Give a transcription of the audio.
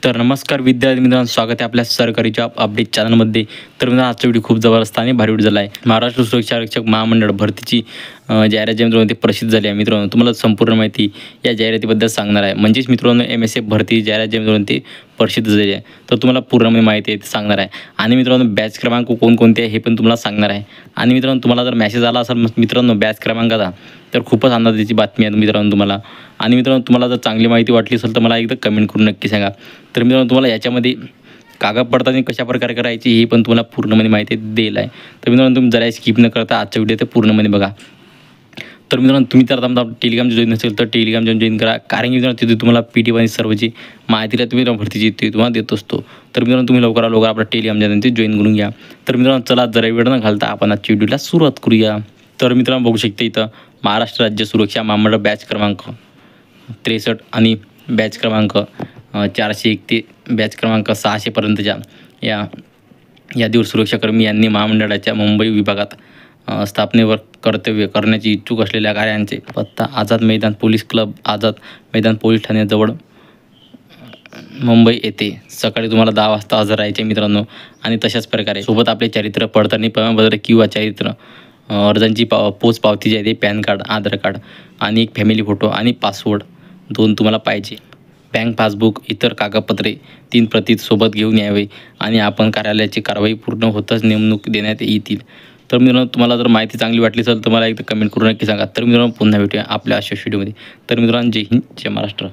तर नमस्कार विद्यार्थी मित्रांनो, स्वागत आहे आपल्या सरकारी जॉब अपडेट चॅनलमध्ये। तर मित्रांनो, आजचा व्हिडिओ खूप जबरदस्त आणि भारी व्हिडिओ झाला आहे। महाराष्ट्र सुरक्षा रक्षक महामंडळ भरतीची जाहिरात जी मित्रांनो ती प्रसिद्ध झाली आहे। मित्रांनो, तुम्हाला संपूर्ण माहिती या जाहिरातीबद्दल सांगणार आहे। म्हणजेच मित्रांनो, MSF भरती जाहिरात जी मित्रांनो ती प्रसिद्ध झाली आहे, तर तुम्हाला पूर्ण माहिती आहे ते सांगणार आहे। आणि मित्रांनो, बॅच क्रमांक कोणकोणते आहे हे पण तुम्हाला सांगणार आहे। आणि मित्रांनो, तुम्हाला जर मेसेज आला असेल मित्रांनो बॅच क्रमांकाचा, तर खूपच आनंदाची बातमी आहे मित्रांनो तुम्हाला। आणि मित्रांनो, तुम्हाला जर चांगली माहिती वाटली असेल तर मला एकदा कमेंट करून नक्की सांगा। तर मित्रांनो, तुम्हाला याच्यामध्ये कागद पडताळणी कशाप्रकारे करायची ही पण तुम्हाला पूर्णपणे माहिती देईल आहे। तर मित्रांनो, तुम्ही जरा स्किप न करता आजचा व्हिडिओ ते पूर्णपणे बघा। तर मित्रांनो, तुम्ही तर आता टेलिग्राम जॉईन नसेल तर टेलिग्राम जॉईन करा, कारण की मित्रांनो तिथे तुम्हाला PDF आणि सर्वची माहितीला तुम्ही भरतीची ते तुम्हाला देत असतो। तर मित्रांनो, तुम्ही लवकरात लवकर आपला टेलिग्राम ते जॉईन करून घ्या। तर मित्रांनो, चला जरा वेळ न घालता आपण आजच्या व्हिडिओला सुरुवात करूया। तर मित्रांनो, बघू शकता इथं महाराष्ट्र राज्य सुरक्षा महामंडळ बॅच क्रमांक 63 आणि बॅच क्रमांक 401 ते बॅच क्रमांक 600 पर्यंतच्या यादीवर सुरक्षाकर्मी यांनी महामंडळाच्या मुंबई विभागात स्थापनेवर कर्तव्य करण्याची इच्छुक असलेल्या कार्यांचे पत्ता Azad Maidan police club, Azad Maidan police ठाण्याजवळ Mumbai येथे सकाळी तुम्हाला 10 वाजता हजर राहायचे मित्रांनो। आणि तशाच प्रकारे सोबत आपले चारित्र्य पडताळणी प्रमाणपत्र किंवा चारित्र्य अर्जांची पोच पावती जी आहे ते पॅन कार्ड, आधार कार्ड आणि एक फॅमिली फोटो आणि पासवर्ड 2 तुम्हाला पाहिजे। बँक पासबुक, इतर कागदपत्रे 3 प्रती सोबत घेऊन यावे आणि आपण कार्यालयाची कारवाई पूर्ण होताच नेमणूक देण्यात येतील। तर मित्रांनो, तुम्हाला जर माहिती चांगली वाटली असेल तर मला एकदा कमेंट करून नक्की सांगा। तर मित्रांनो, पुन्हा भेटूया आपल्या अशा व्हिडिओमध्ये। तर मित्रांनो, जय हिंद, जय महाराष्ट्र।